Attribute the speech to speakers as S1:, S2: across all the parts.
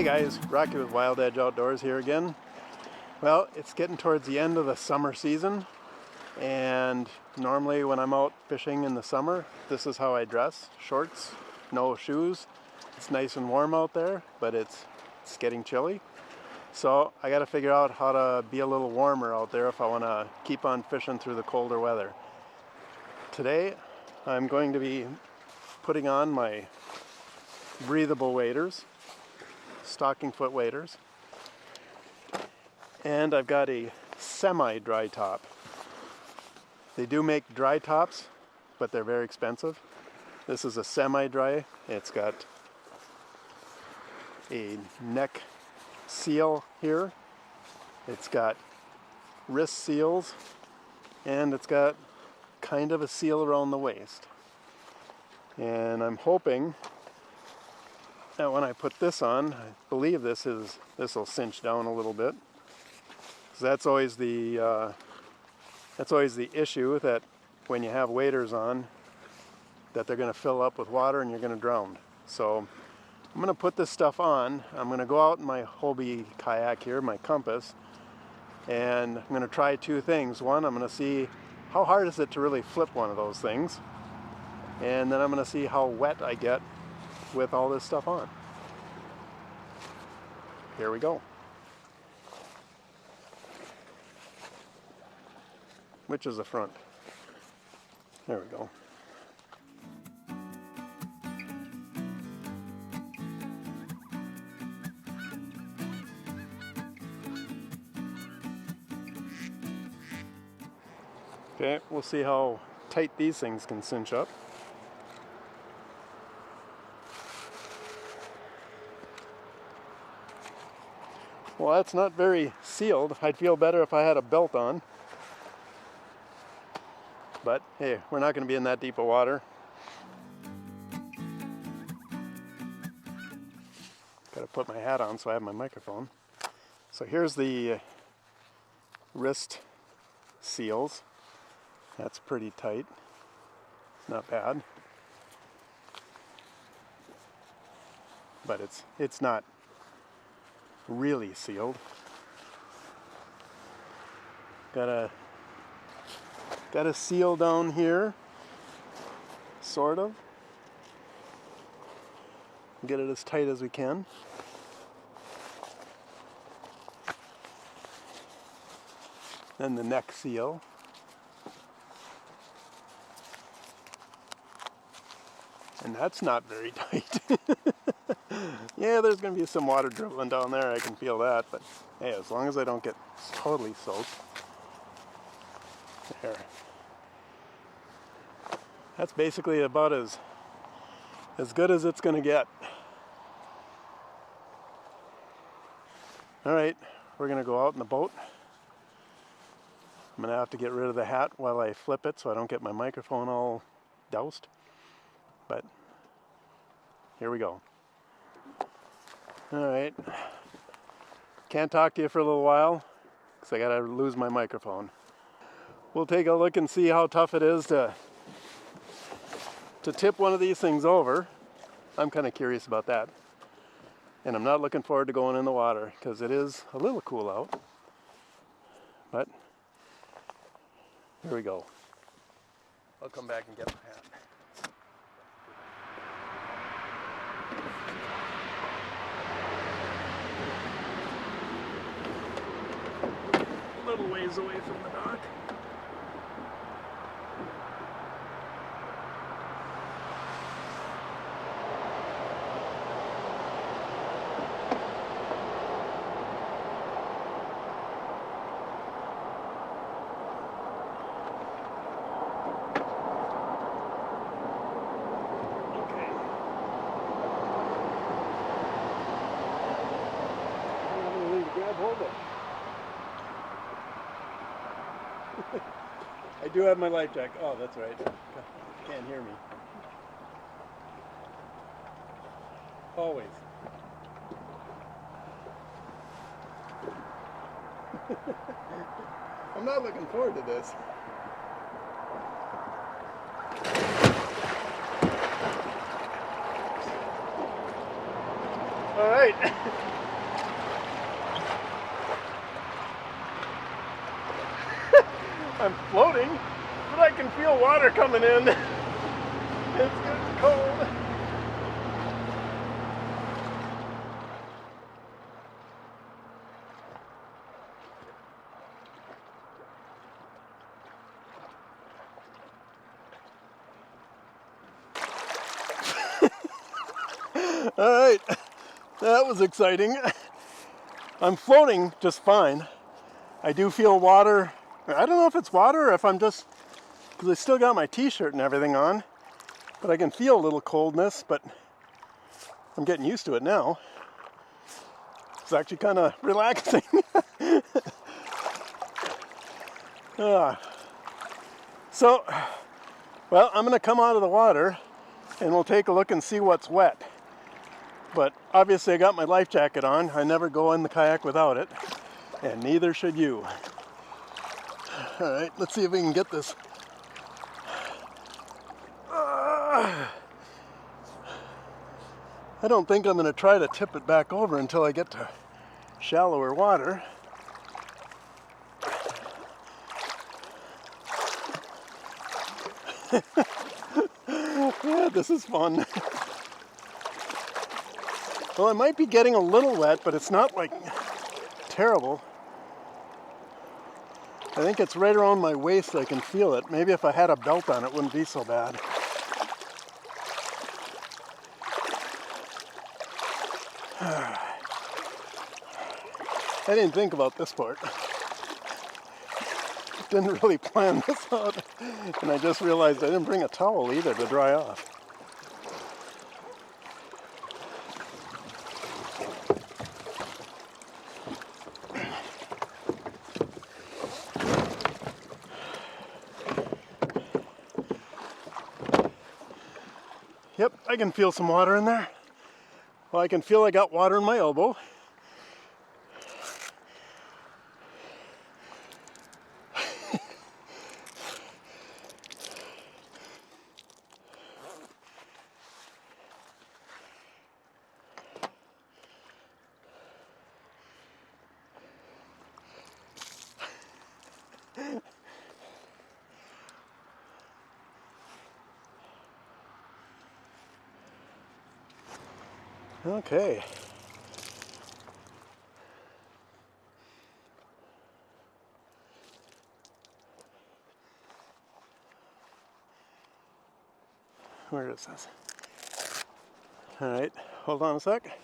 S1: Hey guys, Rocky with Wild Edge Outdoors here again. Well, it's getting towards the end of the summer season, and normally when I'm out fishing in the summer, this is how I dress. Shorts, no shoes. It's nice and warm out there, but it's getting chilly. So I got to figure out how to be a little warmer out there if I want to keep on fishing through the colder weather. Today I'm going to be putting on my breathable waders, stocking foot waders, and I've got a semi-dry top. They do make dry tops, but they're very expensive. This is a semi-dry. It's got a neck seal here, it's got wrist seals, and it's got kind of a seal around the waist. And I'm hoping that when I put this on, I believe this will cinch down a little bit. So that's always the issue, that when you have waders on, that they're going to fill up with water and you're going to drown. So I'm going to put this stuff on. I'm going to go out in my Hobie kayak here, my compass, and I'm going to try two things. One, I'm going to see how hard is it to really flip one of those things, and then I'm going to see how wet I get with all this stuff on. Here we go. Which is the front? There we go. Okay, we'll see how tight these things can cinch up. Well, that's not very sealed. I'd feel better if I had a belt on. But hey, we're not going to be in that deep of water. Got to put my hat on so I have my microphone. So here's the wrist seals. That's pretty tight. Not bad. But it's not really sealed. Got a seal down here, sort of. Get it as tight as we can. Then the neck seal. And that's not very tight. Yeah, there's going to be some water dribbling down there, I can feel that, but hey, as long as I don't get totally soaked. There. That's basically about as good as it's going to get. Alright, we're going to go out in the boat. I'm going to have to get rid of the hat while I flip it so I don't get my microphone all doused. But here we go. Alright. Can't talk to you for a little while because I gotta lose my microphone. We'll take a look and see how tough it is to tip one of these things over. I'm kind of curious about that. And I'm not looking forward to going in the water because it is a little cool out. But here we go. I'll come back and get my hat. A little ways away from the dock. Okay. I'm going to grab hold of it. I do have my life jacket. Oh, that's right. Can't hear me. Always. I'm not looking forward to this. All right. I'm floating, but I can feel water coming in. It's getting cold. All right, that was exciting. I'm floating just fine. I do feel water. I don't know if it's water or if I'm just, because I still got my t-shirt and everything on, but I can feel a little coldness, but I'm getting used to it now. It's actually kind of relaxing. So, well, I'm going to come out of the water and we'll take a look and see what's wet. But obviously I got my life jacket on. I never go in the kayak without it, and neither should you. All right, let's see if we can get this. I don't think I'm going to try to tip it back over until I get to shallower water. Yeah, this is fun. Well, I might be getting a little wet, but it's not like terrible. I think it's right around my waist. I can feel it. Maybe if I had a belt on, it wouldn't be so bad. I didn't think about this part. Didn't really plan this out. And I just realized I didn't bring a towel either to dry off. Yep, I can feel some water in there. Well, I can feel I got water in my elbow. Okay. Where is this? All right, hold on a sec.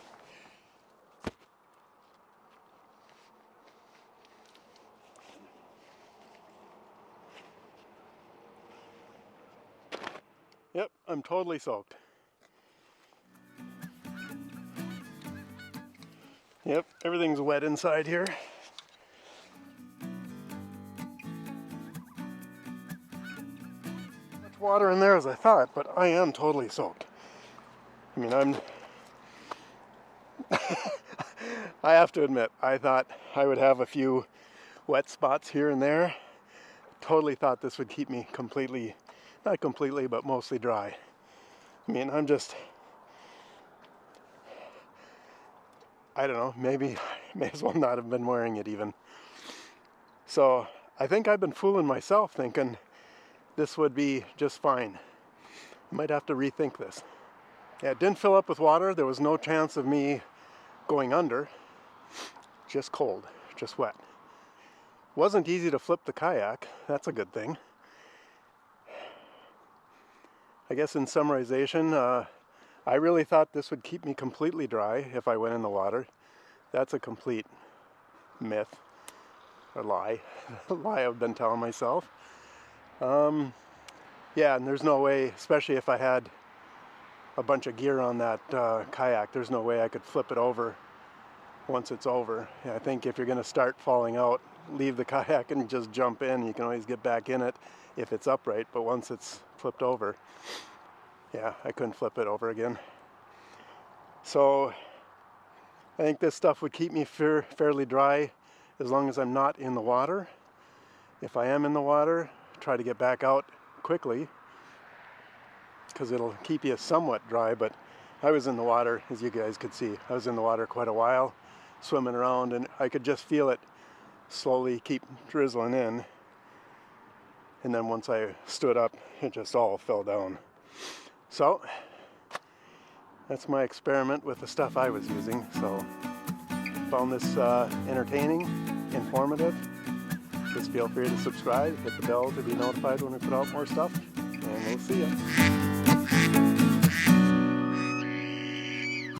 S1: Yep, I'm totally soaked. Yep, everything's wet inside here. Much water in there as I thought, but I am totally soaked. I mean, I have to admit, I thought I would have a few wet spots here and there. Totally thought this would keep me completely, not completely, but mostly dry. I mean, I don't know, maybe I may as well not have been wearing it even. So I think I've been fooling myself thinking this would be just fine. I might have to rethink this. Yeah, it didn't fill up with water. There was no chance of me going under. Just cold, just wet. Wasn't easy to flip the kayak. That's a good thing. I guess in summarization, I really thought this would keep me completely dry if I went in the water. That's a complete myth, or lie. A lie I've been telling myself. Yeah, and there's no way, especially if I had a bunch of gear on that kayak, there's no way I could flip it over once it's over. Yeah, I think if you're going to start falling out, leave the kayak and just jump in. You can always get back in it if it's upright, but once it's flipped over, yeah, I couldn't flip it over again. So I think this stuff would keep me fairly dry as long as I'm not in the water. If I am in the water, try to get back out quickly because it'll keep you somewhat dry. But I was in the water, as you guys could see. I was in the water quite a while, swimming around, and I could just feel it slowly keep drizzling in. and then once I stood up, it just all fell down. So that's my experiment with the stuff I was using. So found this entertaining, informative. Just feel free to subscribe, hit the bell to be notified when we put out more stuff, and we'll see you.